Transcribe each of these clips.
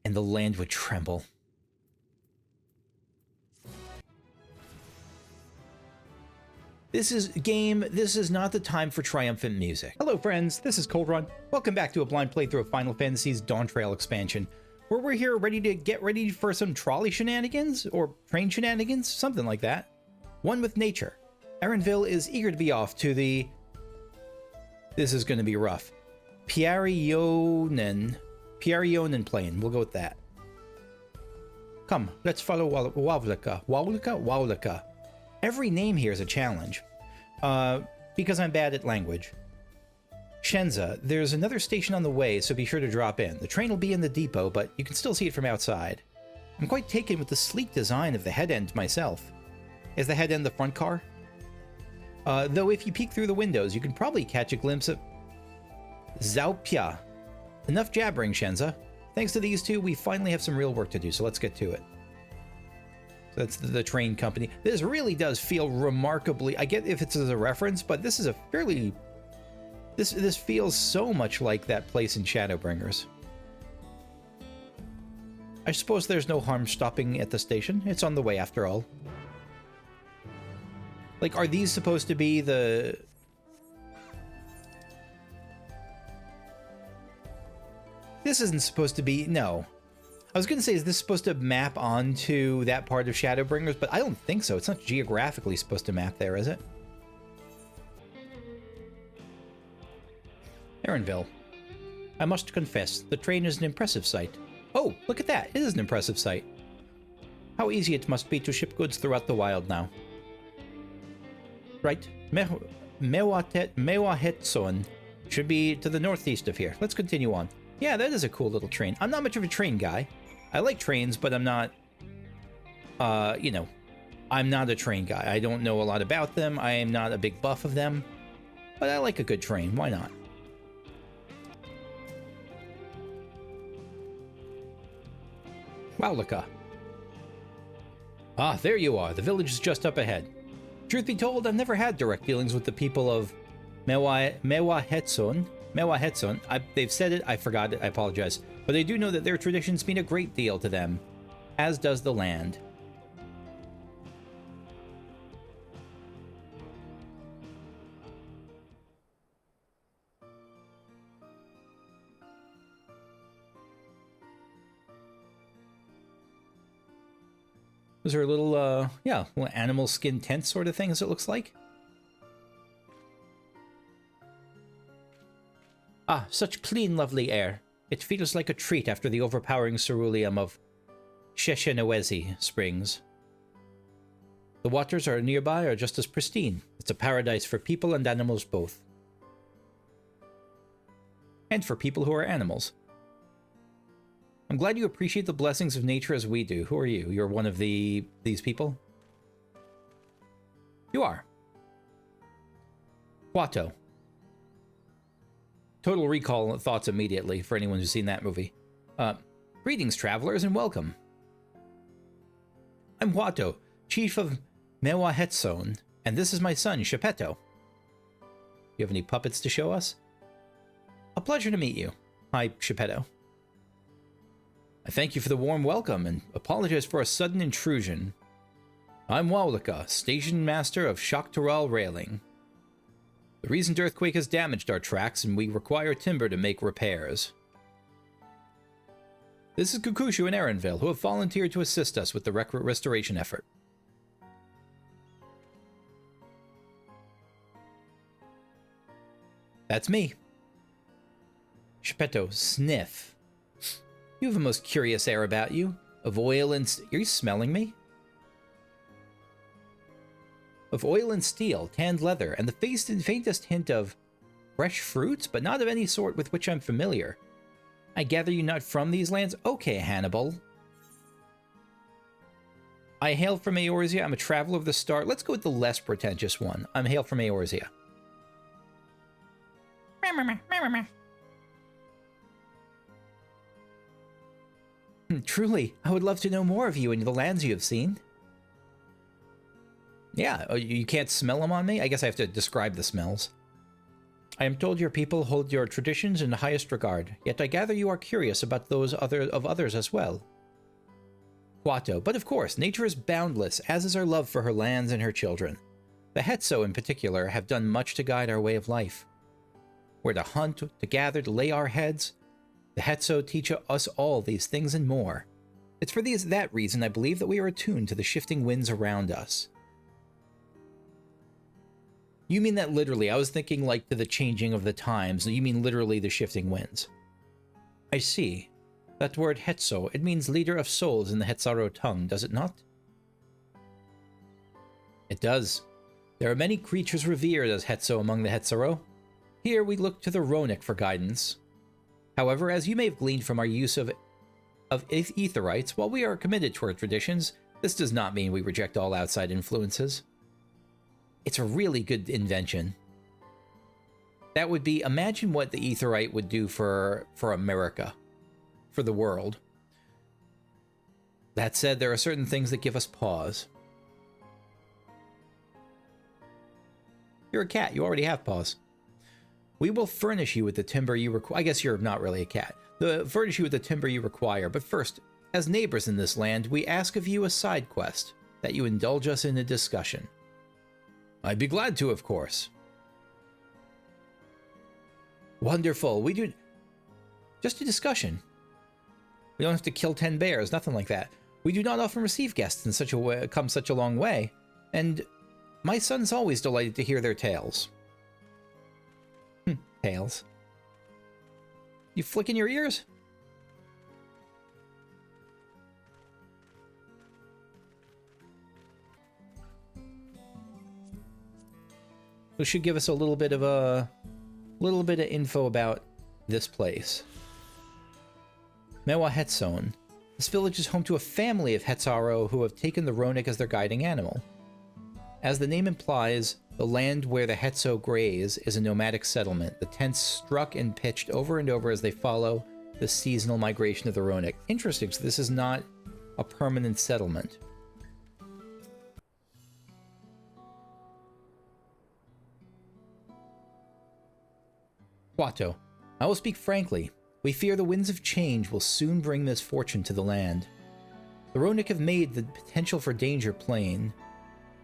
and the land would tremble. This is not the time for triumphant music. Hello friends, this is Cold Run. Welcome back to a blind playthrough of Final Fantasy's Dawntrail expansion, where we're here get ready for some trolley shenanigans, or train shenanigans, something like that. One with nature. Erenville is eager to be off to the... This is going to be rough. Piarionen Plain, we'll go with that. Come, let's follow Wawlika. Every name here is a challenge, because I'm bad at language. Shenza, there's another station on the way, so be sure to drop in. The train will be in the depot, but you can still see it from outside. I'm quite taken with the sleek design of the head end myself. Is the head end the front car? Though if you peek through the windows, you can probably catch a glimpse of Zoraal Ja. Enough jabbering, Shenza. Thanks to these two, we finally have some real work to do, so let's get to it. That's the train company. This really does feel remarkably... I get if it's as a reference, but this is a fairly... This feels so much like that place in Shadowbringers. I suppose there's no harm stopping at the station. It's on the way after all. Like, are these supposed to be the... This isn't supposed to be... No. I was going to say, is this supposed to map onto that part of Shadowbringers? But I don't think so. It's not geographically supposed to map there, is it? Erenville. I must confess, the train is an impressive sight. Oh, look at that. It is an impressive sight. How easy it must be to ship goods throughout the wild now. Right. Mewahetson should be to the northeast of here. Let's continue on. Yeah, that is a cool little train. I'm not much of a train guy. I like trains, but I'm not, you know, I'm not a train guy. I don't know a lot about them. I am not a big buff of them, but I like a good train. Why not? Wawlika. Ah, there you are. The village is just up ahead. Truth be told, I've never had direct dealings with the people of Mewahetson. They've said it, I forgot it, I apologize. But I do know that their traditions mean a great deal to them, as does the land. Was there a little, yeah, little animal skin tent sort of thing, as it looks like? Ah, such clean, lovely air. It feels like a treat after the overpowering ceruleum of Sheshenawezi Springs. The waters are nearby are just as pristine. It's a paradise for people and animals both. And for people who are animals. I'm glad you appreciate the blessings of nature as we do. Who are you? You're one of these people? You are. Quato. Total Recall thoughts immediately for anyone who's seen that movie. Greetings, travelers, and welcome. I'm Quato, chief of Mewahetson, and this is my son, Shepeto. You have any puppets to show us? A pleasure to meet you. Hi, Shepeto. I thank you for the warm welcome and apologize for a sudden intrusion. I'm Wawlika, station master of Shoktoral Railing. The recent earthquake has damaged our tracks, and we require timber to make repairs. This is Kukushu and Erenville, who have volunteered to assist us with the restoration effort. That's me. Shepeto, sniff. You have a most curious air about you. Of oil and... Are you smelling me? Of oil and steel, tanned leather, and the faintest hint of fresh fruits, but not of any sort with which I'm familiar. I gather you're not from these lands? Okay, Hannibal. I hail from Eorzea. I'm a traveler of the start. Let's go with the less pretentious one. I'm hail from Eorzea. Truly, I would love to know more of you and the lands you have seen. Yeah, you can't smell them on me? I guess I have to describe the smells. I am told your people hold your traditions in the highest regard, yet I gather you are curious about those of others as well. Quato, but of course, nature is boundless, as is our love for her lands and her children. The Hetso, in particular, have done much to guide our way of life. We're to hunt, to gather, to lay our heads. The Hetso teach us all these things and more. It's for that reason I believe that we are attuned to the shifting winds around us. You mean that literally? I was thinking like to the changing of the times. You mean literally the shifting winds. I see. That word Hetso, it means leader of souls in the Hetzaro tongue, does it not? It does. There are many creatures revered as Hetso among the Hetzaro. Here we look to the Ronik for guidance. However, as you may have gleaned from our use of Aetherites, while we are committed to our traditions, this does not mean we reject all outside influences. It's a really good invention. That would be, imagine what the Aetherite would do for America, for the world. That said, there are certain things that give us pause. You're a cat, you already have paws. We will furnish you with the timber you require. I guess you're not really a cat. Furnish you with the timber you require, but first, as neighbors in this land, we ask of you a side quest, that you indulge us in a discussion. I'd be glad to, of course. Wonderful. We do... just a discussion. We don't have to kill 10 bears, nothing like that. We do not often receive guests in such a way, come such a long way, and my son's always delighted to hear their tales. Tales. You flicking your ears? This should give us a little bit of info about this place. Mewa Hetzone. This village is home to a family of Hetzaro who have taken the Ronik as their guiding animal. As the name implies, the land where the Hetso graze is a nomadic settlement. The tents struck and pitched over and over as they follow the seasonal migration of the Ronik. Interesting, so this is not a permanent settlement. Quato, I will speak frankly. We fear the winds of change will soon bring misfortune to the land. The Ronik have made the potential for danger plain.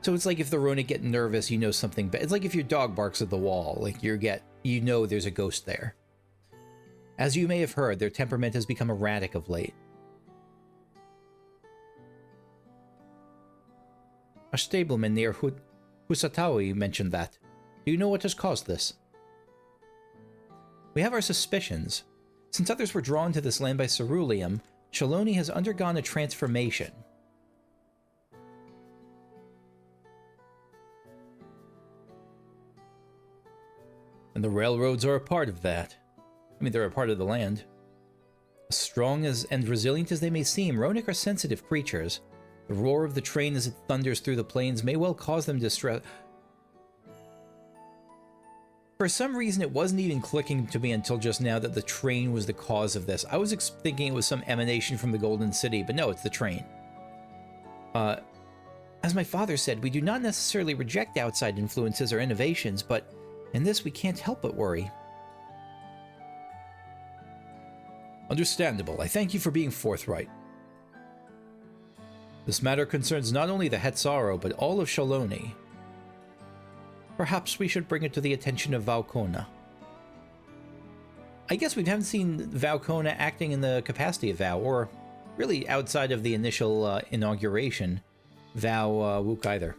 So it's like if the Ronik get nervous, you know something bad. It's like if your dog barks at the wall, like you know there's a ghost there. As you may have heard, their temperament has become erratic of late. A stableman near Husatawi mentioned that. Do you know what has caused this? We have our suspicions. Since others were drawn to this land by ceruleum, Shaloni has undergone a transformation. And the railroads are a part of that. I mean, they're a part of the land. As strong and resilient as they may seem, Ronik are sensitive creatures. The roar of the train as it thunders through the plains may well cause them distress. For some reason, it wasn't even clicking to me until just now that the train was the cause of this. I was thinking it was some emanation from the Golden City, but no, it's the train. As my father said, we do not necessarily reject outside influences or innovations, but in this we can't help but worry. Understandable. I thank you for being forthright. This matter concerns not only the Hetzaro, but all of Shaloni. Perhaps we should bring it to the attention of Valkona. I guess we haven't seen Valkona acting in the capacity of Val, or really outside of the initial inauguration, Val Wook either.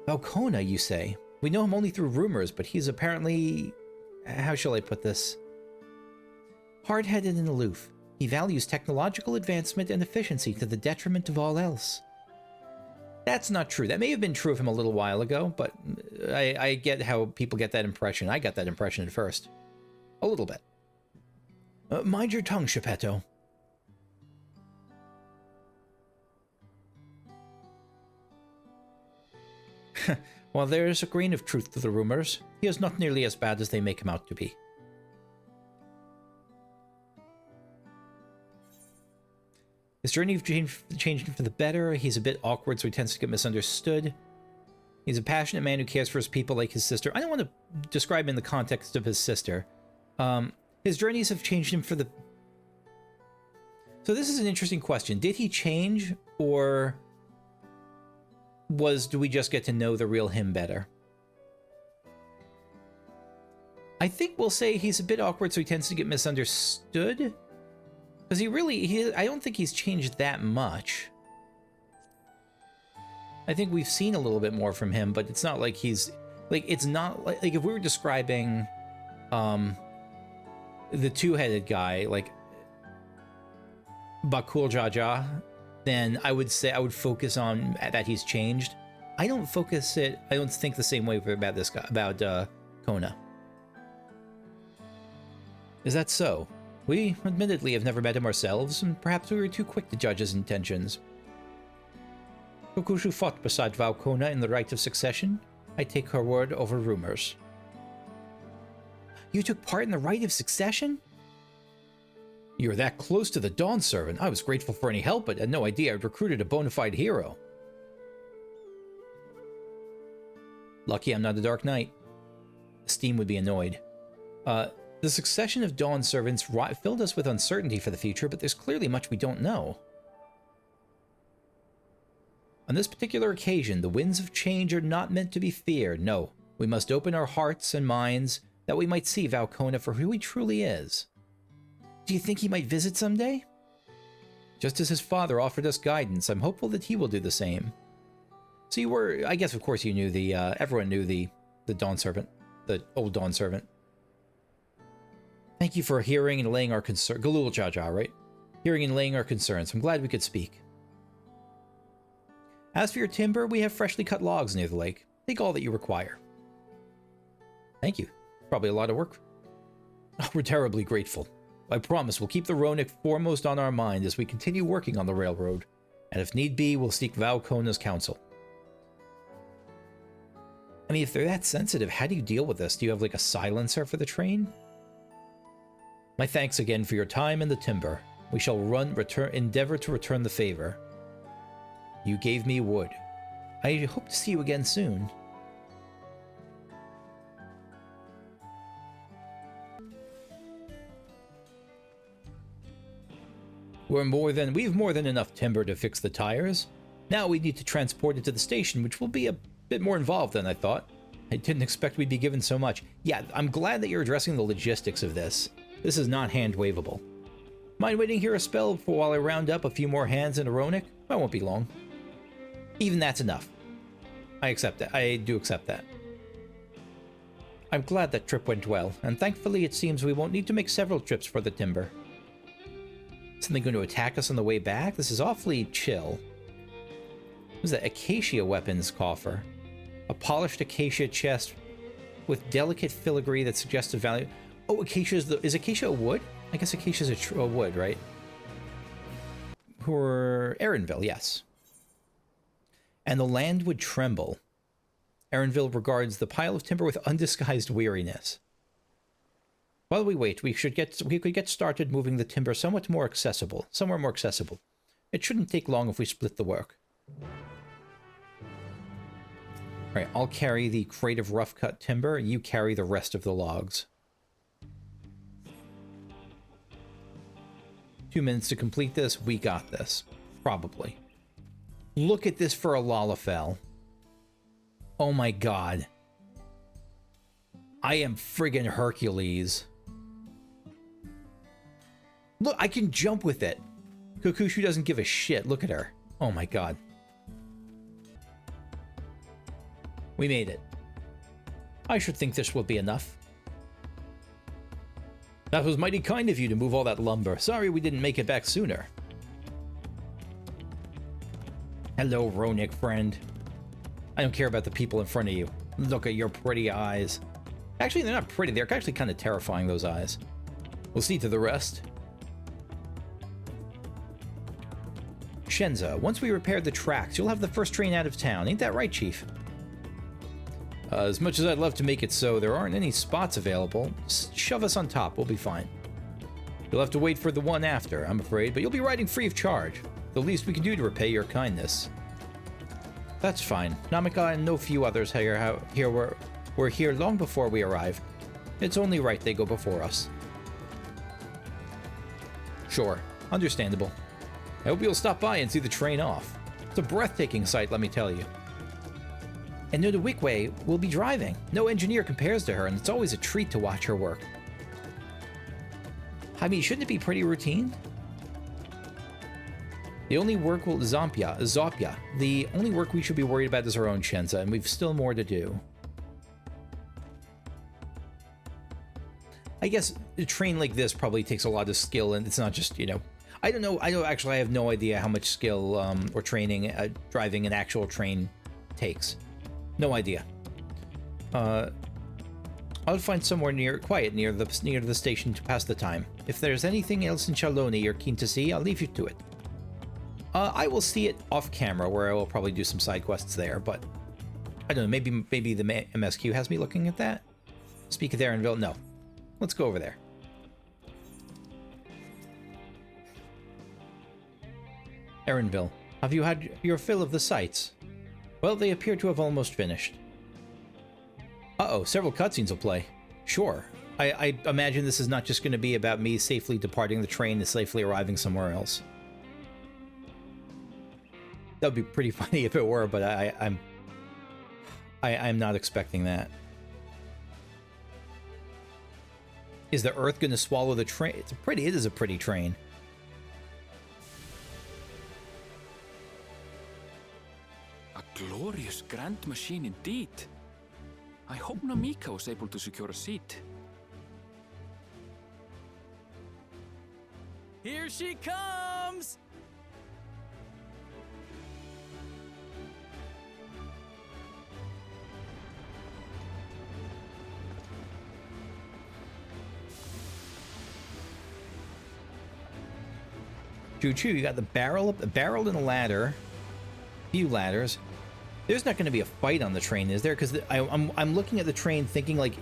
Valkona, you say? We know him only through rumors, but he's apparently... how shall I put this? Hard-headed and aloof. He values technological advancement and efficiency to the detriment of all else. That's not true. That may have been true of him a little while ago, but I get how people get that impression. I got that impression at first. A little bit. Mind your tongue, Geppetto. While there is a grain of truth to the rumors, he is not nearly as bad as they make him out to be. His journey changed for the better. He's a bit awkward, so he tends to get misunderstood. He's a passionate man who cares for his people like his sister. I don't want to describe him in the context of his sister. His journeys have changed him for the... So this is an interesting question. Did he change, or do we just get to know the real him better? I think we'll say he's a bit awkward, so he tends to get misunderstood. Because I don't think he's changed that much. I think we've seen a little bit more from him, but it's not like he's... Like, it's not like if we were describing the two-headed guy, like Zoraal Ja, then I would say I would focus on that he's changed. I don't think the same way about this guy, about Kona. Is that so? We admittedly have never met him ourselves, and perhaps we were too quick to judge his intentions. Kokushu fought beside Vau Kona in the right of succession. I take her word over rumors. You took part in the right of succession? You were that close to the Dawn Servant. I was grateful for any help, but had no idea I'd recruited a bona fide hero. Lucky I'm not a Dark Knight. Steam would be annoyed. The succession of Dawn Servants filled us with uncertainty for the future, but there's clearly much we don't know. On this particular occasion, the winds of change are not meant to be feared. No, we must open our hearts and minds that we might see Vau Kona for who he truly is. Do you think he might visit someday? Just as his father offered us guidance, I'm hopeful that he will do the same. So you were, I guess of course you knew everyone knew the Dawn Servant, the old Dawn Servant. Thank you for hearing and laying our concern. Zoraal Ja, right? Hearing and laying our concerns. I'm glad we could speak. As for your timber, we have freshly cut logs near the lake. Take all that you require. Thank you. Probably a lot of work. Oh, we're terribly grateful. I promise we'll keep the Ronik foremost on our mind as we continue working on the railroad. And if need be, we'll seek Vau Kona's counsel. I mean, if they're that sensitive, how do you deal with this? Do you have like a silencer for the train? My thanks again for your time and the timber. We shall endeavor to return the favor. You gave me wood. I hope to see you again soon. We've more than enough timber to fix the tires. Now we need to transport it to the station, which will be a bit more involved than I thought. I didn't expect we'd be given so much. Yeah, I'm glad that you're addressing the logistics of this. This is not hand-waveable. Mind waiting here a spell while I round up a few more hands in a Ronik? I won't be long. Even that's enough. I accept that. I do accept that. I'm glad that trip went well, and thankfully it seems we won't need to make several trips for the timber. Something going to attack us on the way back? This is awfully chill. What's that? Acacia weapons coffer. A polished acacia chest with delicate filigree that suggests a value. Oh, acacia is acacia a wood? I guess acacia is a wood, right? For Erenville, yes. And the land would tremble. Erenville regards the pile of timber with undisguised weariness. While we wait, we could get started moving the timber somewhere more accessible. It shouldn't take long if we split the work. Alright, I'll carry the crate of rough-cut timber, you carry the rest of the logs. 2 minutes to complete this, we got this. Probably. Look at this for a Lalafell. Oh my god. I am friggin' Hercules. Look, I can jump with it. Kokushu doesn't give a shit. Look at her. Oh my god. We made it. I should think this will be enough. That was mighty kind of you to move all that lumber. Sorry we didn't make it back sooner. Hello, Ronik friend. I don't care about the people in front of you. Look at your pretty eyes. Actually, they're not pretty. They're actually kind of terrifying, those eyes. We'll see to the rest. Shenza, once we repair the tracks, you'll have the first train out of town. Ain't that right, Chief? As much as I'd love to make it so, there aren't any spots available. Just shove us on top. We'll be fine. You'll have to wait for the one after, I'm afraid, but you'll be riding free of charge. The least we can do to repay your kindness. That's fine. Namika and no few others were here long before we arrived. It's only right they go before us. Sure, understandable. I hope you'll stop by and see the train off. It's a breathtaking sight, let me tell you. And Nudawikwe will be driving. No engineer compares to her, and it's always a treat to watch her work. I mean, shouldn't it be pretty routine? The only work will Zopya. The only work we should be worried about is our own Shenza, and we've still more to do. I guess a train like this probably takes a lot of skill, and it's not just, you know, I don't know. I have no idea how much skill or training driving an actual train takes. No idea. I'll find somewhere quiet near the station to pass the time. If there's anything else in Chaloni you're keen to see, I'll leave you to it. I will see it off camera, where I will probably do some side quests there, but I don't know, maybe the MSQ has me looking at that? Speak of Aaronville? No. Let's go over there. Aaronville, have you had your fill of the sights? Well, they appear to have almost finished. Uh-oh, several cutscenes will play. Sure. I imagine this is not just going to be about me safely departing the train and safely arriving somewhere else. That would be pretty funny if it were, but I'm not expecting that. Is the Earth going to swallow the train? It is a pretty train. A glorious grand machine indeed. I hope Namika was able to secure a seat. Here she comes! Choo-choo, you got the barrel and a ladder. Few ladders. There's not going to be a fight on the train, is there? Because I'm looking at the train thinking, like,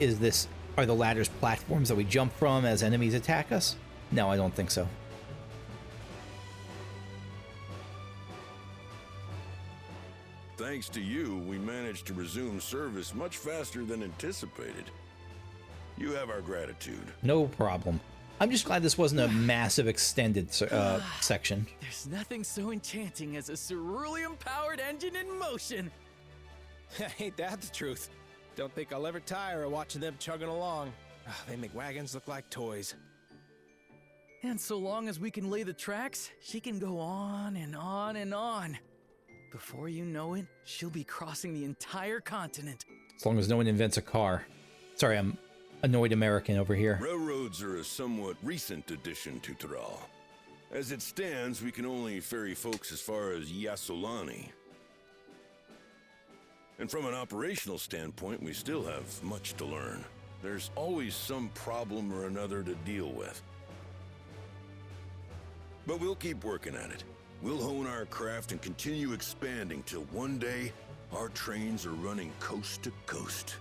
are the ladders platforms that we jump from as enemies attack us? No, I don't think so. Thanks to you, we managed to resume service much faster than anticipated. You have our gratitude. No problem. I'm just glad this wasn't a massive extended section. There's nothing so enchanting as a cerulean-powered engine in motion. Ain't that the truth? Don't think I'll ever tire of watching them chugging along. They make wagons look like toys. And so long as we can lay the tracks, she can go on and on and on. Before you know it, she'll be crossing the entire continent. As long as no one invents a car. Sorry, I'm annoyed American over here. Railroads are a somewhat recent addition to Zoraal. As it stands, we can only ferry folks as far as Yasolani. And from an operational standpoint, we still have much to learn. There's always some problem or another to deal with. But we'll keep working at it. We'll hone our craft and continue expanding till one day, our trains are running coast to coast.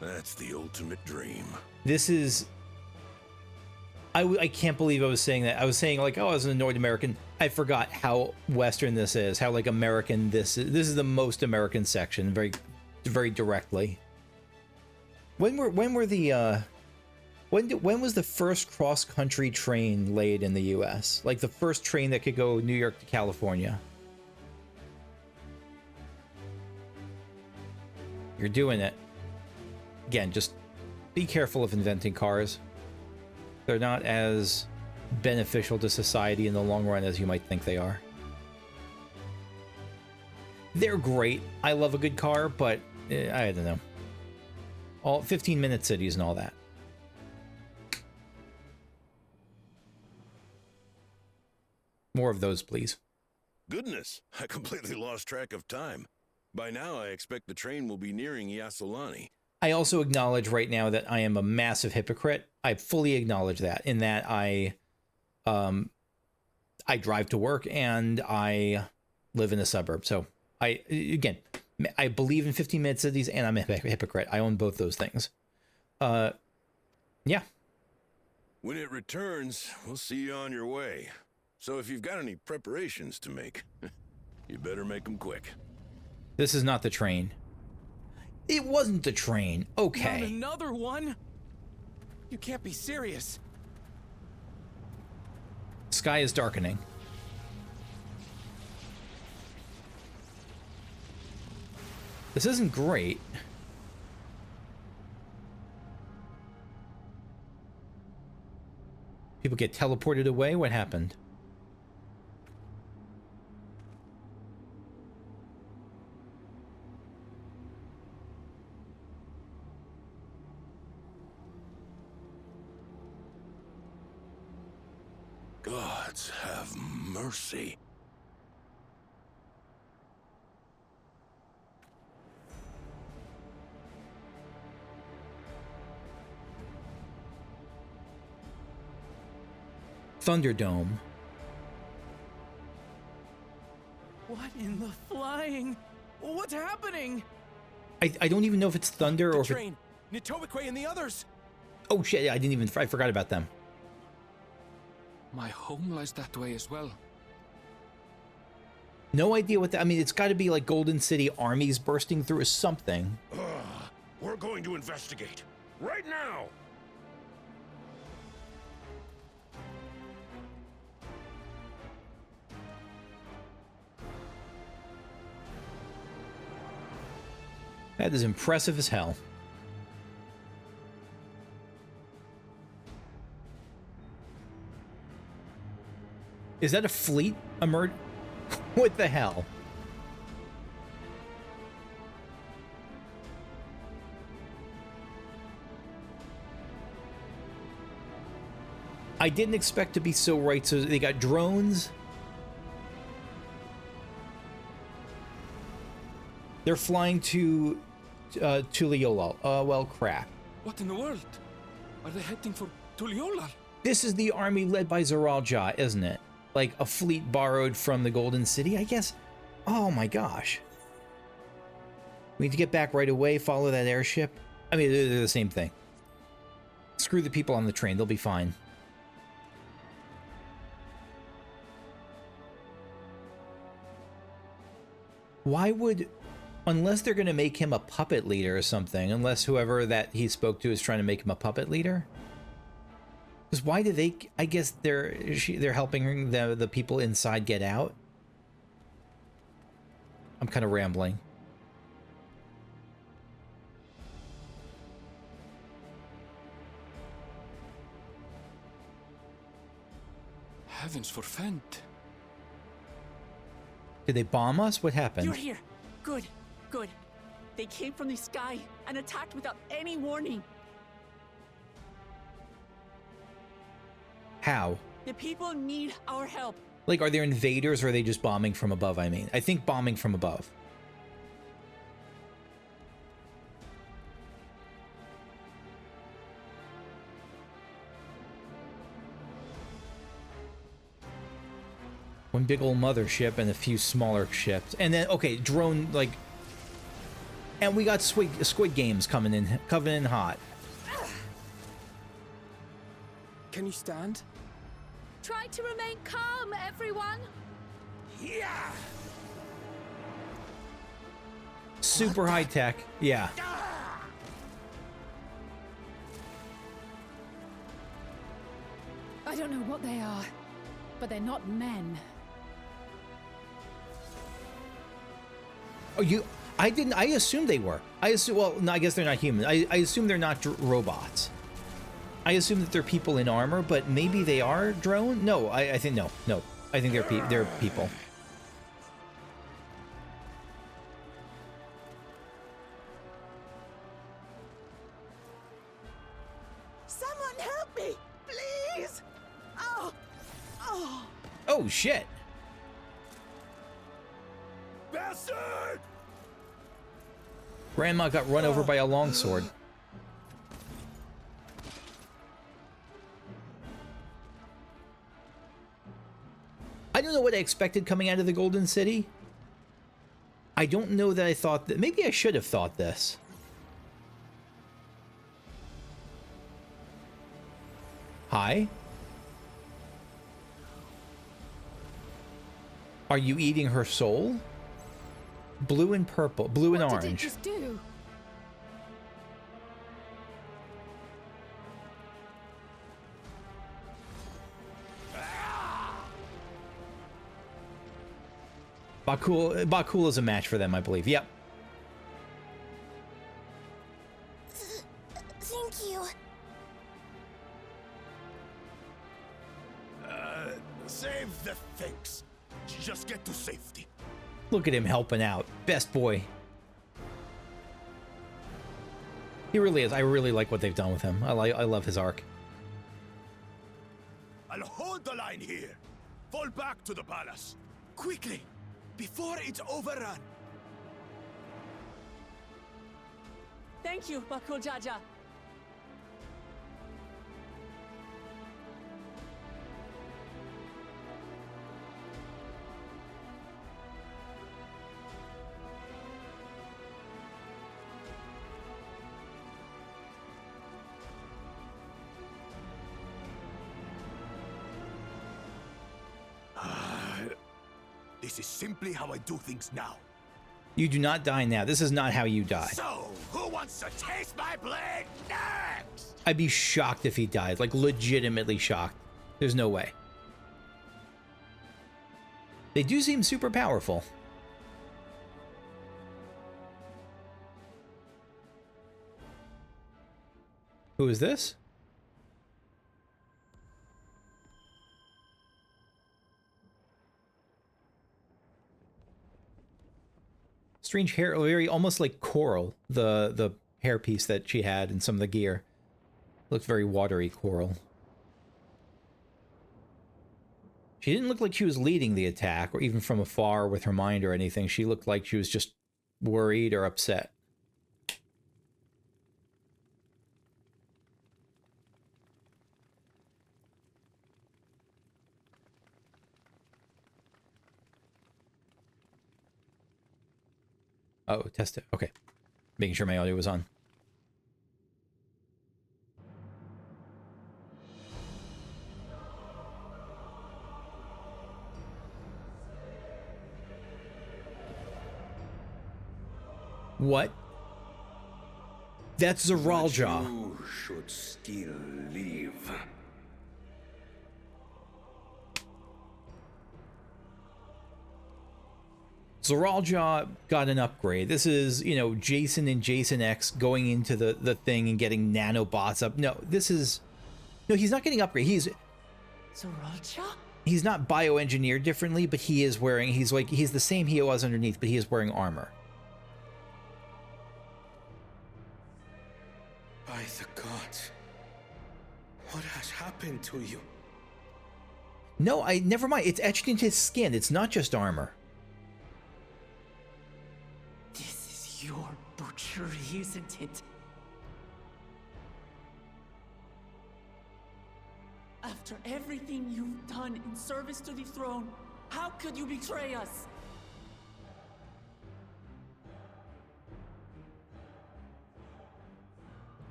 That's the ultimate dream. This is... I can't believe I was saying that. I was saying, like, oh, I was an annoyed American. I forgot how Western this is, how, like, American this is. This is the most American section, very, very directly. When was the first cross-country train laid in the U.S.? Like, the first train that could go New York to California? You're doing it. Again, just be careful of inventing cars. They're not as beneficial to society in the long run as you might think they are. They're great. I love a good car, but I don't know. All 15-minute cities and all that. More of those, please. Goodness, I completely lost track of time. By now, I expect the train will be nearing Yasolani. I also acknowledge right now that I am a massive hypocrite. I fully acknowledge that, in that I drive to work and I live in a suburb. So I believe in 15-minute cities and I'm a hypocrite. I own both those things. Yeah. When it returns, we'll see you on your way. So if you've got any preparations to make, you better make them quick. This is not the train. It wasn't the train. Not Okay. another one? You can't be serious. Sky is darkening. This isn't great. People get teleported away? What happened? Gods have mercy. Thunderdome. What in the flying? What's happening? I don't even know if it's thunder or if it, Train, Nitobekwe and the others. oh shit, I forgot about them. My home lies that way as well. No idea what that, I mean, it's got to be like Golden City armies bursting through or something. We're going to investigate. Right now! That is impressive as hell. Is that a fleet emerge? What the hell? I didn't expect to be so right. So they got drones. They're flying to Tuliolal. Well, crap. What in the world? Are they heading for Tuliolal? This is the army led by Zoraal Ja, isn't it? Like a fleet borrowed from the Golden City, I guess. Oh my gosh. We need to get back right away, follow that airship. I mean, they're the same thing. Screw the people on the train, they'll be fine. Why would... Unless they're going to make him a puppet leader or something, unless whoever that he spoke to is trying to make him a puppet leader. Because why do they... I guess they're helping the people inside get out. I'm kind of rambling. Heavens forfend. Did they bomb us? What happened? You're here. Good, good. They came from the sky and attacked without any warning. How? The people need our help. Like, are there invaders or are they just bombing from above, I mean? I think bombing from above. One big old mothership and a few smaller ships. And then, okay, drone, like... And we got Squid Games coming in hot. Can you stand? Try to remain calm, everyone. Yeah. Super high tech. Yeah. I don't know what they are, but they're not men. Oh, you... I didn't... I assumed they were. I assume... Well, no, I guess they're not human. I assume they're not robots. I assume that they're people in armor, but maybe they are drone? No, I think... No. No. I think they're people. Someone help me, please. Oh, oh. Oh, shit. Bastard! Grandma got run over by a longsword. I don't know what I expected coming out of the Golden City. I don't know that I thought that... Maybe I should have thought this. Hi? Are you eating her soul? Blue and purple, blue and What did it orange. just do? Bakul is a match for them, I believe. Yep. Thank you. Save the thanks. Just get to safety. Look at him helping out. Best boy. He really is. I really like what they've done with him. I love his arc. I'll hold the line here. Fall back to the palace. Quickly, before it's overrun. Thank you, Bakul Jaja. This is simply how I do things now. You do not die now. This is not how you die. So, who wants to taste my blade next? I'd be shocked if he died. Like, legitimately shocked. There's no way. They do seem super powerful. Who is this? Strange hair, very almost like coral. The hairpiece that she had and some of the gear looked very watery coral. She didn't look like she was leading the attack or even from afar with her mind or anything. She looked like she was just worried or upset. Oh, test it. Okay. Making sure my audio was on. What? That's Zoraal Ja. You should still live. Zoraal Ja got an upgrade. This is, you know, Jason and Jason X going into the thing and getting nanobots up. No, this is... No, he's not getting upgrade. He's Zoraal Ja? He's not bioengineered differently, but he is wearing... He's the same he was underneath, but he is wearing armor. By the gods, what has happened to you? No, never mind. It's etched into his skin. It's not just armor. This is your butchery, isn't it? After everything you've done in service to the throne, how could you betray us?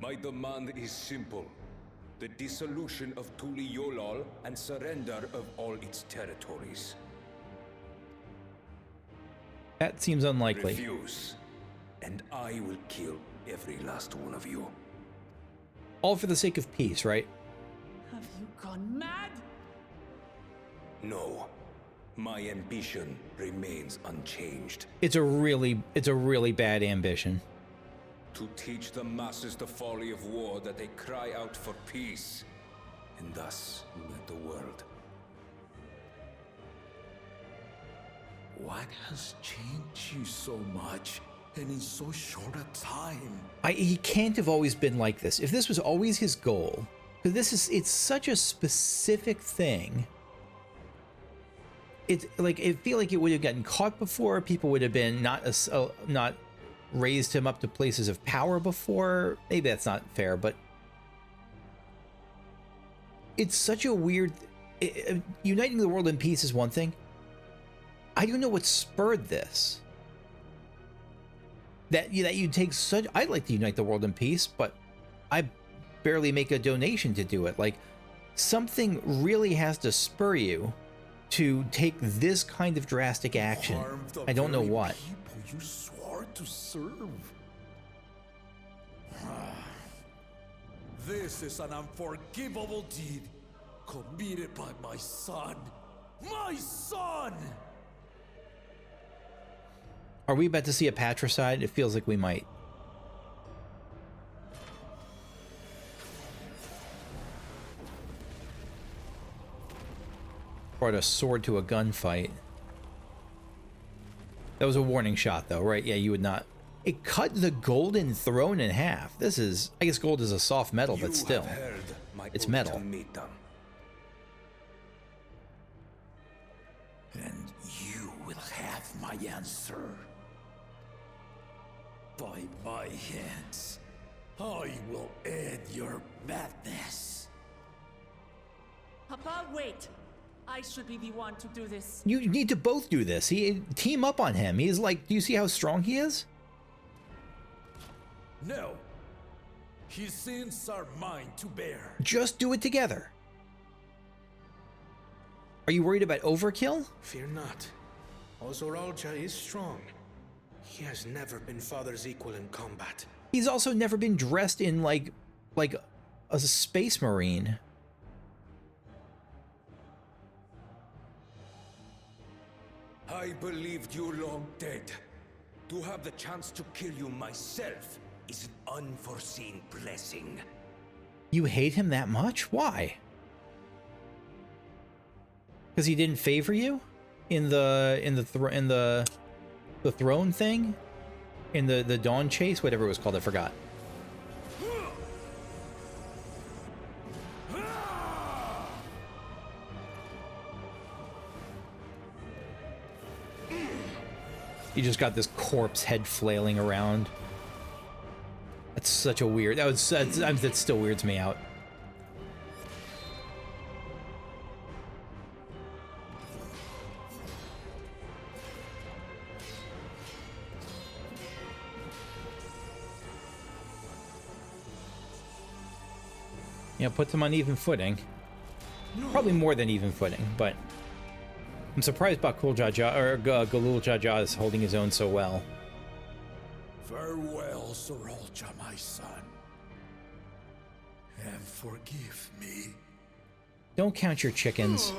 My demand is simple. The dissolution of Tuli Yolal and surrender of all its territories. That seems unlikely. Refuse, and I will kill every last one of you. All for the sake of peace, right? Have you gone mad? No, my ambition remains unchanged. It's a really bad ambition. To teach the masses the folly of war, that they cry out for peace, and thus unite the world. What has changed you so much, and in so short a time? He can't have always been like this. If this was always his goal, because it's such a specific thing. It's like, I feel like it would have gotten caught before. People would have been not raised him up to places of power before. Maybe that's not fair, but it's such a weird... uniting the world in peace is one thing. I don't know what spurred this. That you'd take such... I'd like to unite the world in peace, but I barely make a donation to do it. Like, something really has to spur you to take this kind of drastic action. Harm the I don't know very what. people you swore to serve. This is an unforgivable deed committed by my son. My son! Are we about to see a patricide? It feels like we might. Brought a sword to a gunfight. That was a warning shot, though, right? Yeah, you would not. It cut the golden throne in half. This is, I guess gold is a soft metal, but still. It's metal. And you will have my answer. By my hands, I will end your madness. Papa, wait. I should be the one to do this. You need to both do this. Team up on him. He's like, do you see how strong he is? No. His sins are mine to bear. Just do it together. Are you worried about overkill? Fear not. Zoraal Ja is strong. He has never been father's equal in combat. He's also never been dressed in like a space marine. I believed you long dead. To have the chance to kill you myself is an unforeseen blessing. You hate him that much? Why? Because he didn't favor you in the throne thing, in the Dawn Chase, whatever it was called. I forgot. You just got this corpse head flailing around. That's such a weird. That still weirds me out. Yeah, puts him on even footing. Probably more than even footing, but I'm surprised Galul Ja is holding his own so well. Farewell, Zoraal Ja, my son. And forgive me. Don't count your chickens.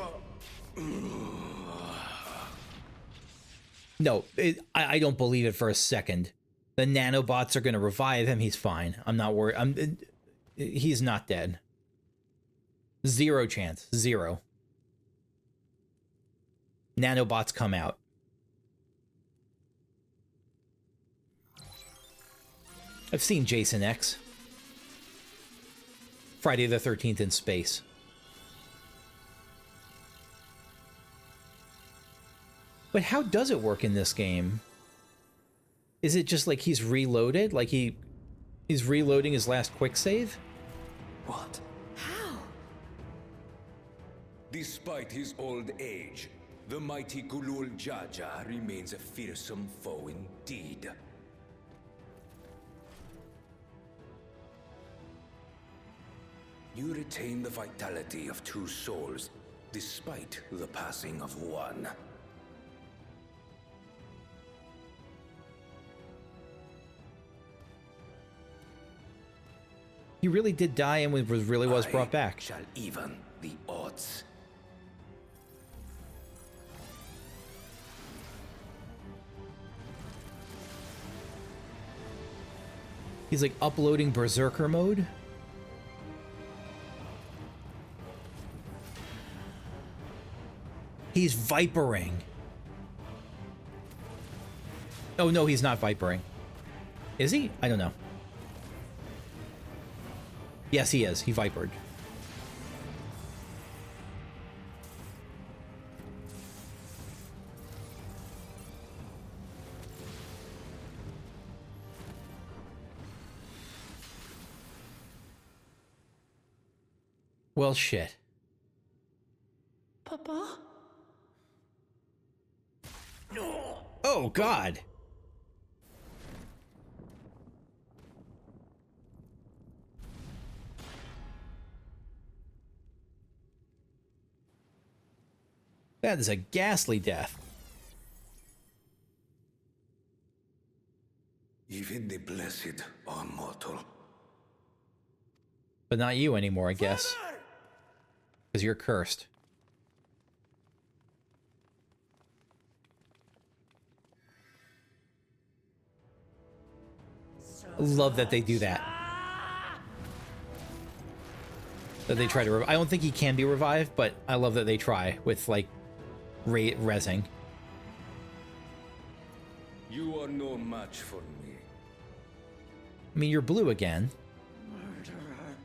No, I don't believe it for a second. The nanobots are going to revive him. He's fine. I'm not worried. He's not dead. Zero chance. Zero. Nanobots come out. I've seen Jason X. Friday the 13th in space. But how does it work in this game? Is it just like he's reloaded? Like he's reloading his last quick save? What? How? Despite his old age, the mighty Zoraal Ja remains a fearsome foe indeed. You retain the vitality of two souls, despite the passing of one. He really did die and was brought back. Shall even the odds. He's like uploading Berserker mode. He's vipering. Oh no, he's not vipering. Is he? I don't know. Yes, he is. He vipered. Well, shit. Papa? Oh, God. That is a ghastly death. Even the blessed are mortal. But not you anymore, I guess. Because you're cursed. I love that they do that. That they try to I don't think he can be revived, but I love that they try with, like, rezzing. You are no match for me. I mean, you're blue again. Murderer.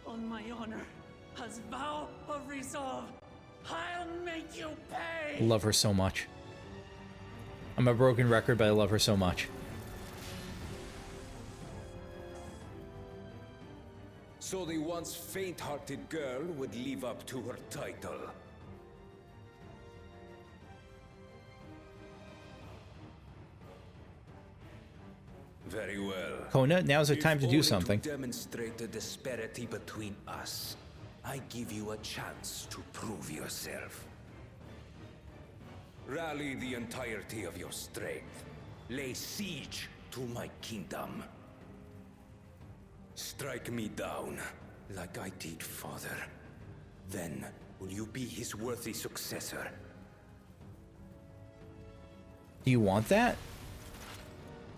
On my honor, as vow of resolve, I'll make you pay! I love her so much. I'm a broken record, but I love her so much. So the once faint-hearted girl would live up to her title. Very well. Kona, now's the time to do If something. only to demonstrate the disparity between us, I give you a chance to prove yourself. Rally the entirety of your strength. Lay siege to my kingdom. Strike me down, like I did father. Then, will you be his worthy successor? Do you want that?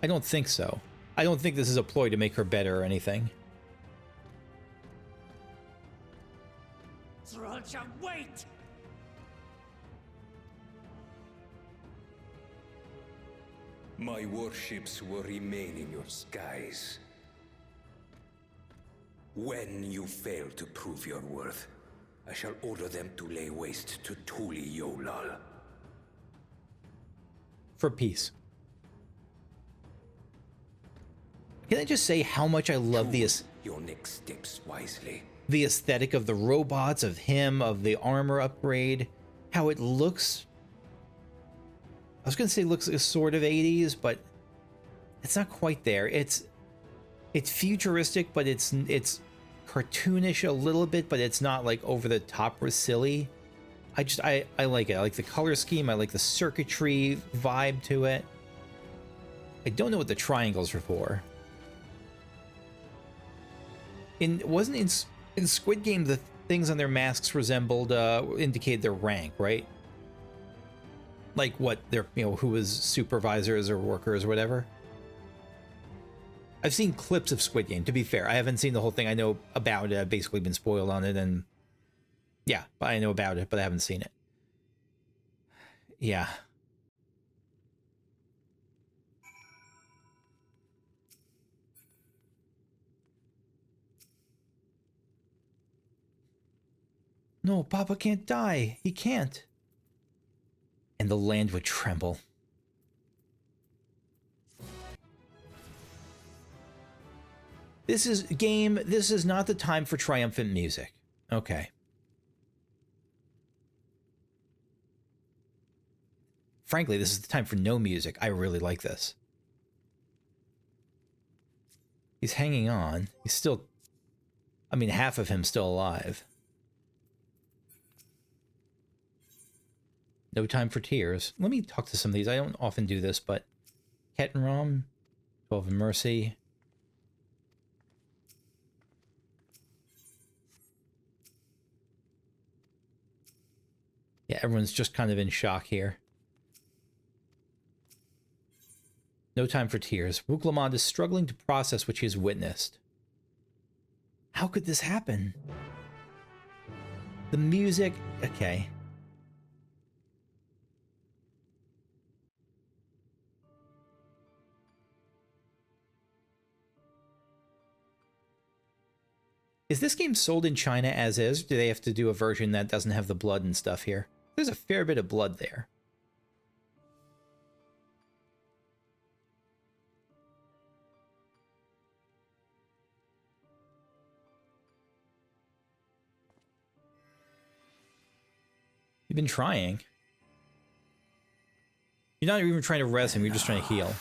I don't think so. I don't think this is a ploy to make her better or anything. Zoraal Ja, wait! My warships will remain in your skies. When you fail to prove your worth, I shall order them to lay waste to Tuli Yolal. For peace. Can I just say how much I love Your next steps wisely. the aesthetic of the robots, of him, of the armor upgrade, how it looks. I was gonna say looks sort of 80s, but it's not quite there. It's futuristic, but it's cartoonish a little bit, but it's not like over the top or silly. I like it. I like the color scheme. I like the circuitry vibe to it. I don't know what the triangles are for. Wasn't in Squid Game the things on their masks resembled indicated their rank, right? Like what their who was supervisors or workers or whatever. I've seen clips of Squid Game, to be fair. I haven't seen the whole thing. I know about it. I've basically been spoiled on it, and yeah, I know about it, but I haven't seen it. Yeah. No, Papa can't die. He can't. And the land would tremble. This is not the time for triumphant music. Okay. Frankly, this is the time for no music. I really like this. He's hanging on. He's still... I mean, half of him's still alive. No time for tears. Let me talk to some of these. I don't often do this, but... Kettenrom, 12 of Mercy... Yeah, everyone's just kind of in shock here. No time for tears. Wuklamond is struggling to process what she has witnessed. How could this happen? The music... Okay. Is this game sold in China as is? Do they have to do a version that doesn't have the blood and stuff here? There's a fair bit of blood there. You've been trying. You're not even trying to res him, you're just trying to heal.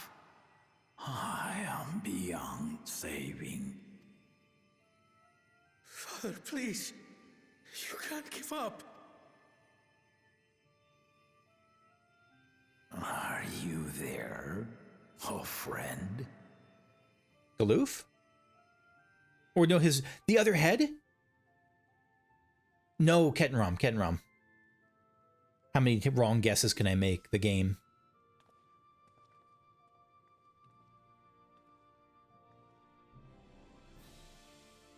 I am beyond saving. Father, please. You can't give up. Are you there, oh friend? Galoof? Or no, the other head? No, Kettenrom. How many wrong guesses can I make? The game.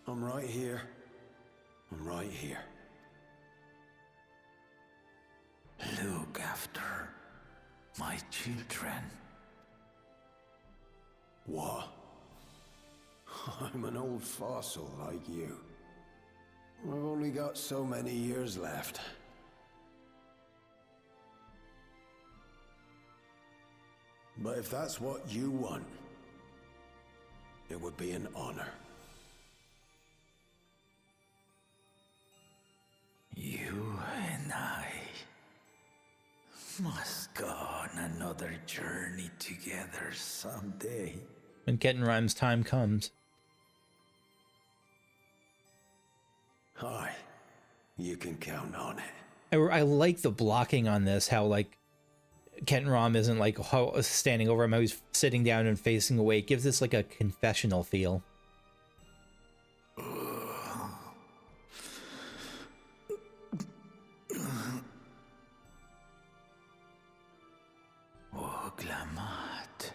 I'm right here. I'm right here. Look after my children. What? I'm an old fossil like you. I've only got so many years left. But if that's what you want, it would be an honor. You and I must go on another journey together someday. When Kettenrhyme's time comes. Hi. You can count on it. I like the blocking on this, how like Kettenrom isn't like standing over him, how he's sitting down and facing away. It gives this like a confessional feel. Oglamat.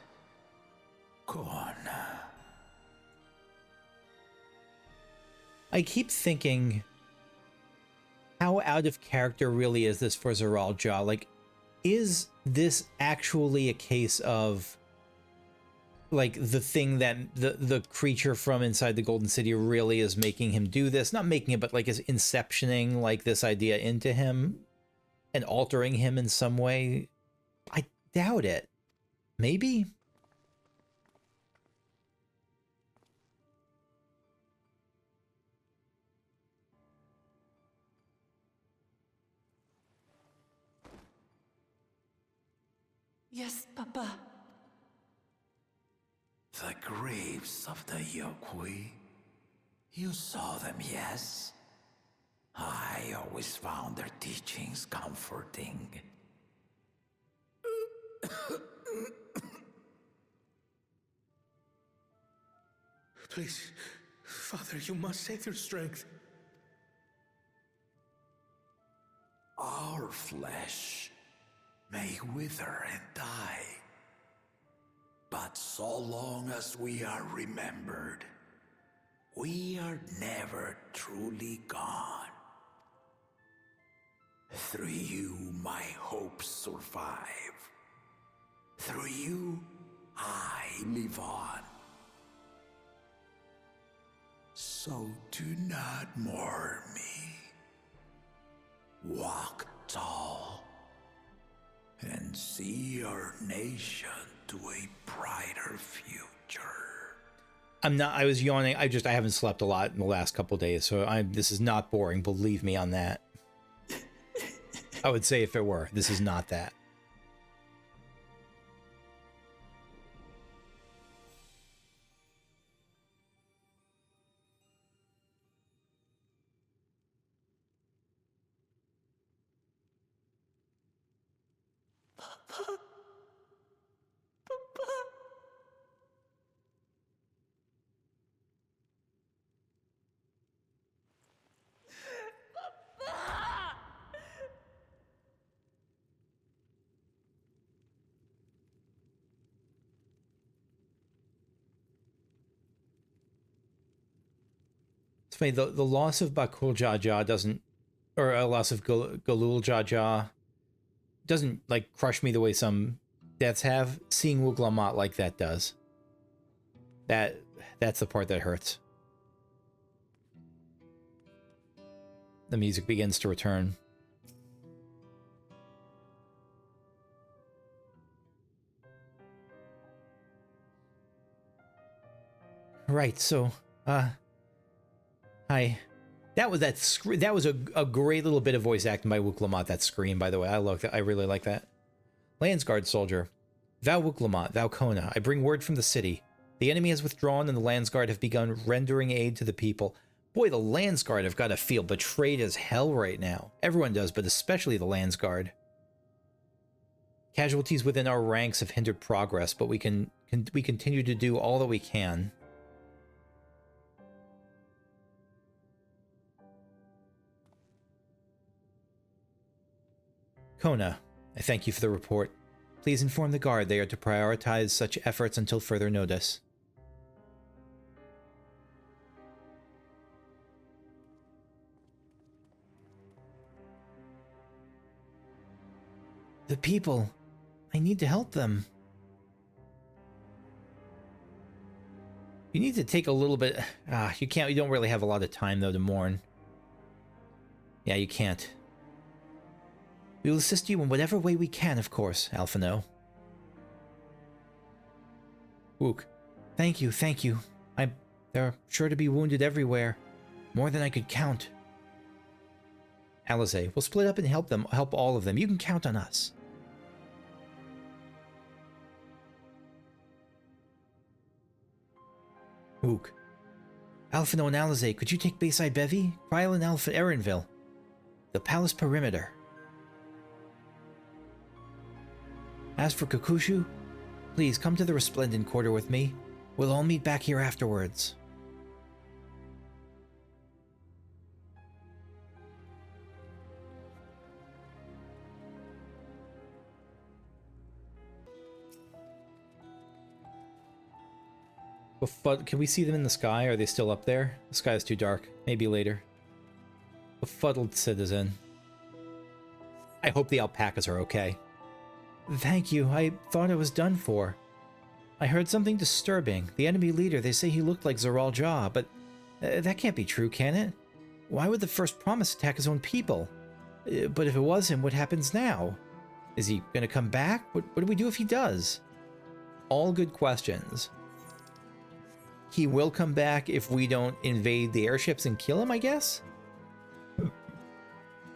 Kona. I keep thinking, how out of character really is this for Zoraal Ja? Like, is this actually a case of like the thing that the creature from inside the Golden City really is making him do this? Not making it, but like is inceptioning like this idea into him and altering him in some way? I doubt it. Maybe? Yes, Papa. The graves of the Yokwi. You saw them, yes? I always found their teachings comforting. Please, Father, you must save their strength. Our flesh may wither and die, but so long as we are remembered, we are never truly gone. Through you, my hopes survive. Through you, I live on. So do not mourn me. Walk tall and see our nation to a brighter future. I was yawning. I haven't slept a lot in the last couple days, so this is not boring. Believe me on that. I would say if it were, this is not that. It's funny, the loss of Bakul Ja doesn't, or a loss of Galul Ja doesn't like crush me the way some deaths have. Seeing Wuglamat like that does. That's the part that hurts. The music begins to return. Right, so, hi. That was a great little bit of voice acting by Wuglamat, that scream, by the way. I really like that. Landsguard soldier. Thou Wuglamat, thou Kona, I bring word from the city. The enemy has withdrawn and the Landsguard have begun rendering aid to the people. Boy, the Landsguard have got to feel betrayed as hell right now. Everyone does, but especially the Landsguard. Casualties within our ranks have hindered progress, but we continue to do all that we can. Kona, I thank you for the report. Please inform the guard they are to prioritize such efforts until further notice. The people. I need to help them. You need to take a little bit... you don't really have a lot of time, though, to mourn. Yeah, you can't. We will assist you in whatever way we can, of course, Alphino. Wook. Thank you, thank you. There are sure to be wounded everywhere. More than I could count. Alize, we'll split up and help all of them. You can count on us. Wook. Alphino and Alize, could you take Bayside Bevy? Kryl and Alpha Erenville. The palace perimeter. As for Kakushu, please come to the Resplendent Quarter with me. We'll all meet back here afterwards. Can we see them in the sky? Are they still up there? The sky is too dark. Maybe later. Befuddled citizen. I hope the alpacas are okay. Thank you. I thought I was done for. I heard something disturbing. The enemy leader, they say he looked like Zoraal Ja, but that can't be true, can it? Why would the First Promise attack his own people? But if it was him, what happens now? Is he gonna come back? What do we do if he does? All good questions. He will come back if we don't invade the airships and kill him, I guess?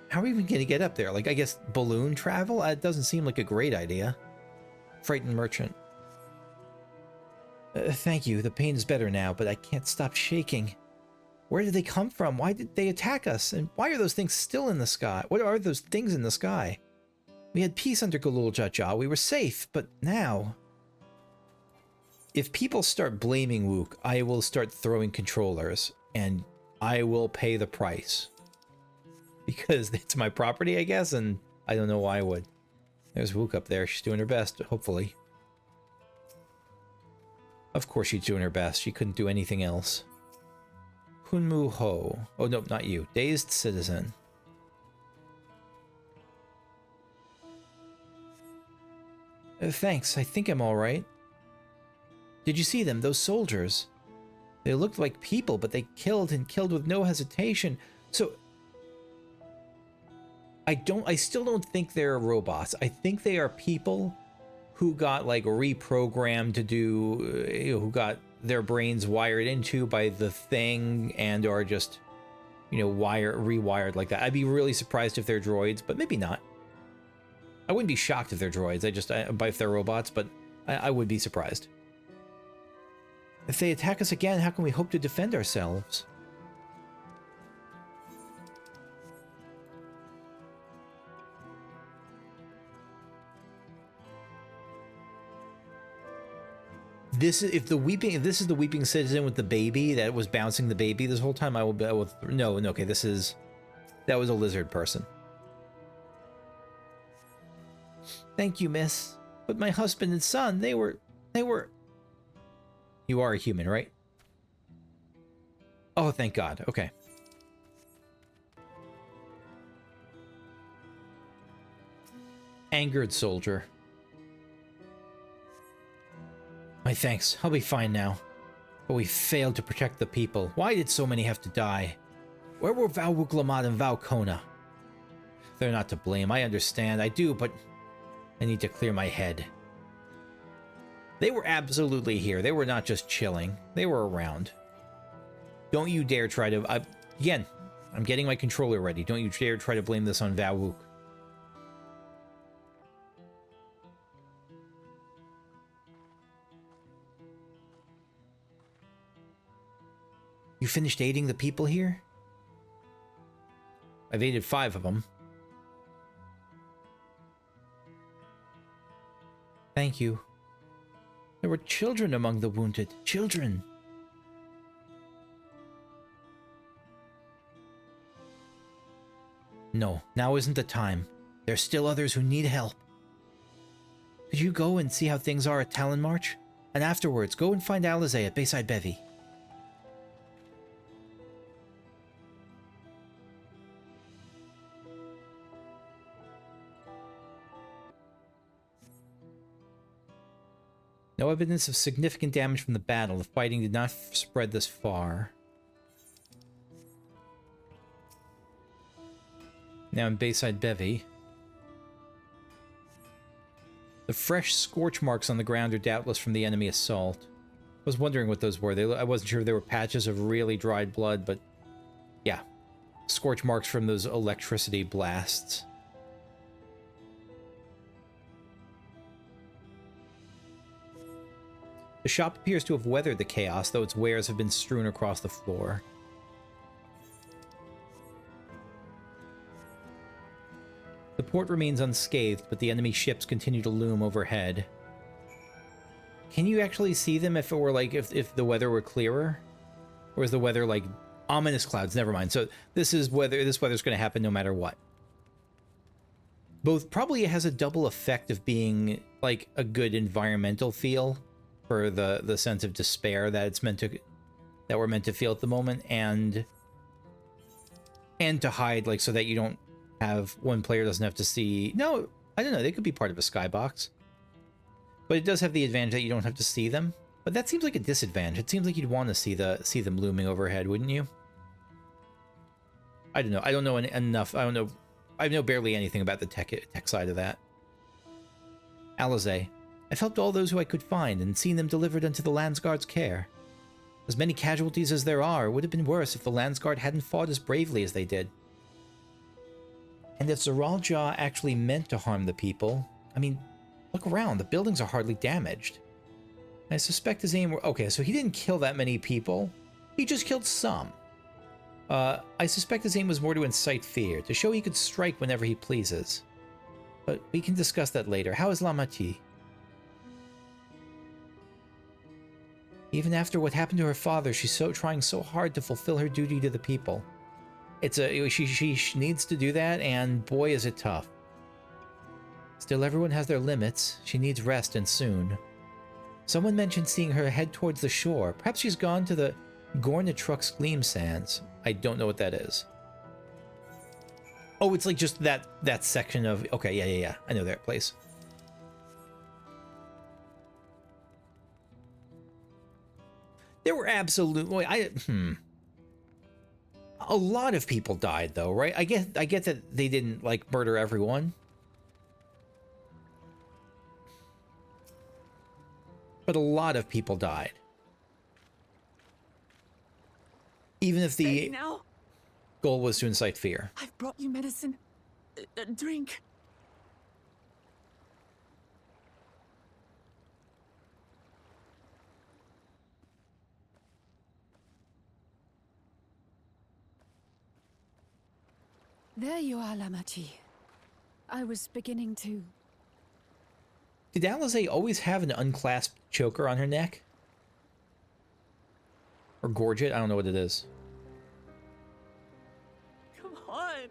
How are we even going to get up there? Like, I guess balloon travel? It doesn't seem like a great idea. Frightened merchant. Thank you. The pain is better now, but I can't stop shaking. Where did they come from? Why did they attack us? And why are those things still in the sky? What are those things in the sky? We had peace under Zoraal Ja. We were safe, but now... If people start blaming Wook, I will start throwing controllers, and I will pay the price. Because it's my property, I guess, and I don't know why I would. There's Wook up there. She's doing her best, hopefully. Of course she's doing her best. She couldn't do anything else. Hunmu Ho. Oh, no, not you. Dazed citizen. Thanks. I think I'm all right. Did you see them? Those soldiers. They looked like people, but they killed with no hesitation. So... I still don't think they're robots. I think they are people who got, like, reprogrammed to do... who got their brains wired into by the thing and are just, you know, rewired like that. I'd be really surprised if they're droids, but maybe not. I wouldn't be shocked if they're droids. If they're robots, but I would be surprised. If they attack us again, how can we hope to defend ourselves? If this is the weeping citizen with the baby that was bouncing the baby this whole time, I will no, okay, that was a lizard person. Thank you, miss. But my husband and son, they were... You are a human, right? Oh, thank God. Okay. Angered soldier. My thanks. I'll be fine now. But we failed to protect the people. Why did so many have to die? Where were Val Wuklamat and Val Kona? They're not to blame. I understand. I do, but I need to clear my head. They were absolutely here. They were not just chilling. They were around. Don't you dare try to... Again, I'm getting my controller ready. Don't you dare try to blame this on Valwook. You finished aiding the people here? I've aided 5 of them. Thank you. There were children among the wounded. Children! No, now isn't the time. There's still others who need help. Could you go and see how things are at Talon March? And afterwards, go and find Alizé at Bayside Bevy. No evidence of significant damage from the battle. The fighting did not spread this far. Now in Bayside Bevy. The fresh scorch marks on the ground are doubtless from the enemy assault. I was wondering what those were. I wasn't sure if they were patches of really dried blood, but yeah. Scorch marks from those electricity blasts. The shop appears to have weathered the chaos, though its wares have been strewn across the floor. The port remains unscathed, but the enemy ships continue to loom overhead. Can you actually see them if it were like, if the weather were clearer? Or is the weather like ominous clouds? Never mind. So this weather's going to happen no matter what. Both probably it has a double effect of being like a good environmental feel for the sense of despair that we're meant to feel at the moment, and to hide, like, so that you don't have one player doesn't have to see. No, I don't know, they could be part of a skybox, but it does have the advantage that you don't have to see them. But that seems like a disadvantage. It seems like you'd want to see them looming overhead, wouldn't you? I don't know. I don't know enough. I know barely anything about the tech side of that. Alizé. I've helped all those who I could find and seen them delivered unto the Landsguard's care. As many casualties as there are, it would have been worse if the Landsguard hadn't fought as bravely as they did. And if Zoraal Ja actually meant to harm the people, I mean, look around, the buildings are hardly damaged. I suspect his aim were... Okay, so he didn't kill that many people. He just killed some. I suspect his aim was more to incite fear, to show he could strike whenever he pleases. But we can discuss that later. How is Lamati? Even after what happened to her father, she's trying so hard to fulfill her duty to the people. She needs to do that, and boy is it tough. Still, everyone has their limits. She needs rest, and soon. Someone mentioned seeing her head towards the shore. Perhaps she's gone to the Gornatrux Gleam Sands. I don't know what that is. Oh, it's like just that section of... Okay, yeah. I know that place. There were absolutely... A lot of people died, though, right? I get that they didn't, like, murder everyone. But a lot of people died. Even if the goal was to incite fear. I've brought you medicine. Drink. There you are, Lamati. I was beginning to... Did Alizé always have an unclasped choker on her neck? Or gorget? I don't know what it is. Come on.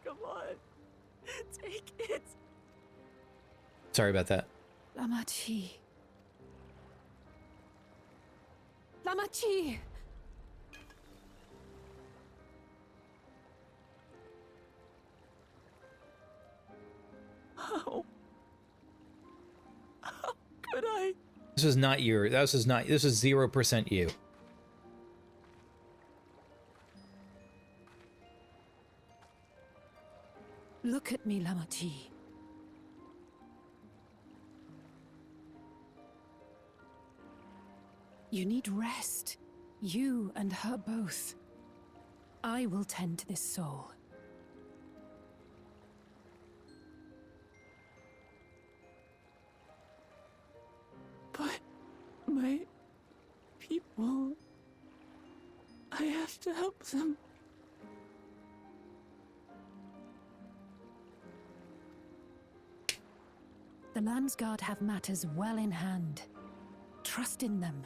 Come on. Take it. Sorry about that. Lamati. Lamati! How could I? This was not your... This was 0% you. Look at me, Lamati. You need rest. You and her both. I will tend to this soul. But my people... I have to help them. The Landsguard have matters well in hand. Trust in them.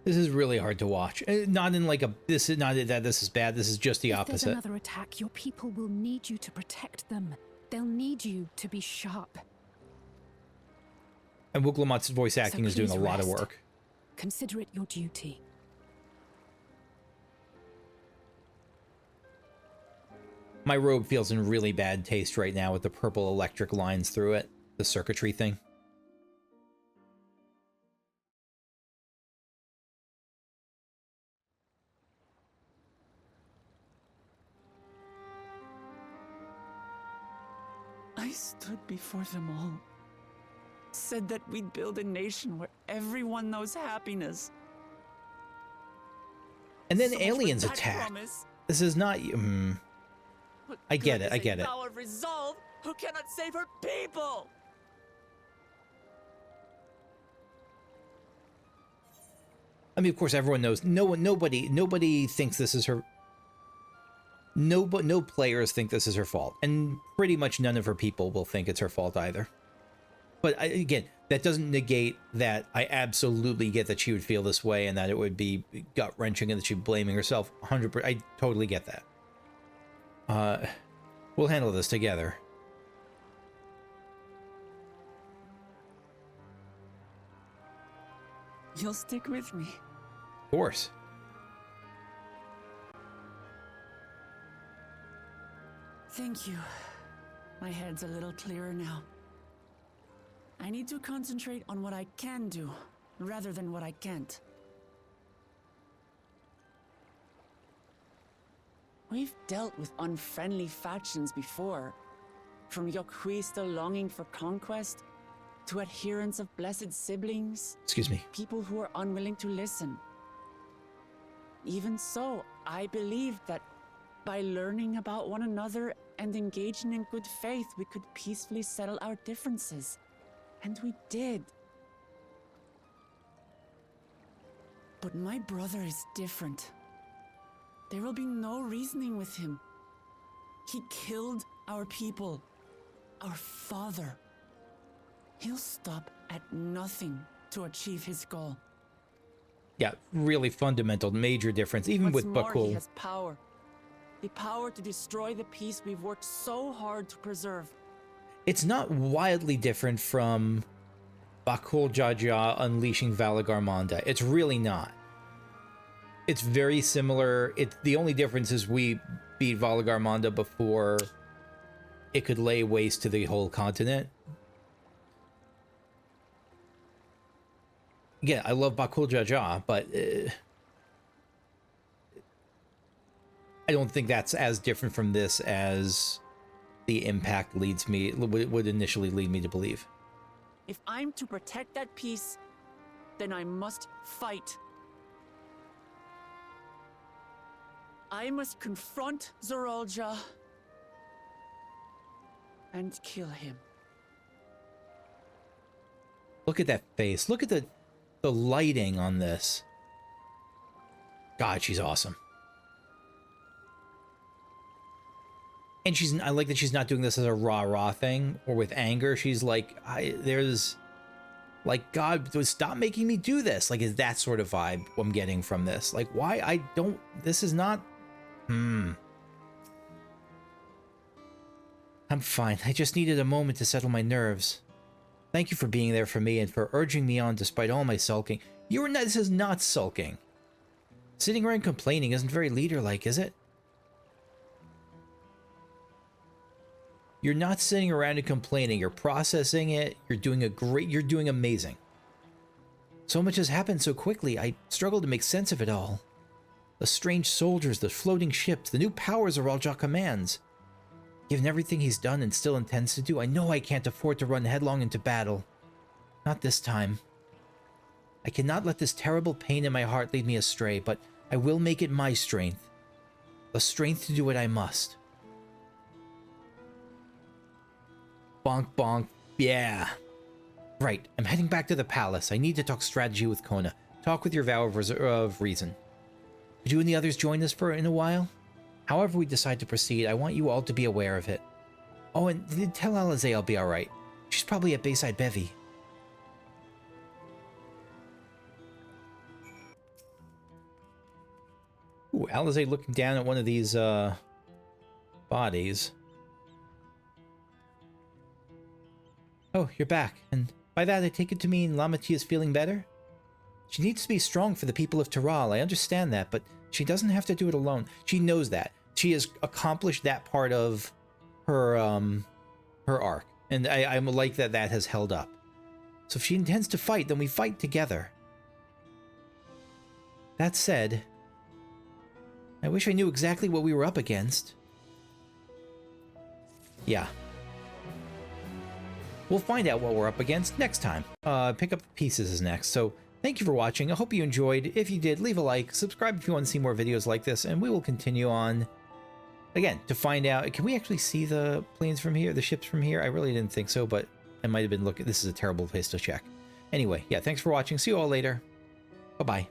This is really hard to watch. Not in like a, this is not that this is bad, this is just the If opposite. there's another attack, your people will need you to protect them. They'll need you to be sharp. And Wooglamott's voice acting is doing a lot of rest. work. Consider it your duty. My robe feels in really bad taste right now with the purple electric lines through it. The circuitry thing. I stood before them all. Said that we'd build a nation where everyone knows happiness. And then So much for aliens that attack. promise. This is not... What I get good it, is I a get it. vow of resolve who cannot save her people? I mean, of course, everyone knows. Nobody thinks this is her. No players think this is her fault, and pretty much none of her people will think it's her fault either. But again, that doesn't negate that I absolutely get that she would feel this way, and that it would be gut wrenching, and that she'd be blaming herself. 100%. I totally get that. We'll handle this together. You'll stick with me. Of course. Thank you. My head's a little clearer now. I need to concentrate on what I can do, rather than what I can't. We've dealt with unfriendly factions before. From Yokhui still longing for conquest, to adherents of blessed siblings. Excuse me. People who are unwilling to listen. Even so, I believed that by learning about one another and engaging in good faith, we could peacefully settle our differences. And we did. But my brother is different. There will be no reasoning with him. He killed our people, our father. He'll stop at nothing to achieve his goal. Yeah, really fundamental, major difference, even What's with more, he Bakul. has power. The power to destroy the peace we've worked so hard to preserve. It's not wildly different from Bakul Ja unleashing Valagarmonda. It's really not. It's very similar. The only difference is we beat Valagarmonda before it could lay waste to the whole continent. Again, I love Bakul Ja, but I don't think that's as different from this as the impact would initially lead me to believe. If I'm to protect that peace, then I must fight. I must confront Zoraal Ja and kill him. Look at that face. Look at the lighting on this. God, she's awesome. And I like that she's not doing this as a rah-rah thing or with anger. She's like, there's like, God, stop making me do this. Like, is that sort of vibe I'm getting from this? Like, why this is not, I'm fine. I just needed a moment to settle my nerves. Thank you for being there for me and for urging me on despite all my sulking. This is not sulking. Sitting around complaining isn't very leader-like, is it? You're not sitting around and complaining. You're processing it. You're doing amazing. So much has happened so quickly, I struggle to make sense of it all. The strange soldiers, the floating ships, the new powers Zoraal Ja commands. Given everything he's done and still intends to do, I know I can't afford to run headlong into battle. Not this time. I cannot let this terrible pain in my heart lead me astray, but I will make it my strength. The strength to do what I must. Bonk bonk, yeah. Right, I'm heading back to the palace. I need to talk strategy with Kona. Talk with your vow of reason. Could you and the others join us in a while? However we decide to proceed, I want you all to be aware of it. Oh, and tell Alizé I'll be alright. She's probably at Bayside Bevy. Ooh, Alizé looking down at one of these, bodies. Oh, you're back. And by that, I take it to mean Lamati is feeling better? She needs to be strong for the people of Taral. I understand that, but she doesn't have to do it alone. She knows that. She has accomplished that part of her, her arc. And I'm like that has held up. So if she intends to fight, then we fight together. That said, I wish I knew exactly what we were up against. Yeah. We'll find out what we're up against next time. Pick up the pieces is next. So thank you for watching. I hope you enjoyed. If you did, leave a like, subscribe if you want to see more videos like this, and we will continue on. Again, to find out, can we actually see the planes from here, the ships from here? I really didn't think so, but I might have been looking. This is a terrible place to check. Anyway, yeah, thanks for watching. See you all later. Bye-bye.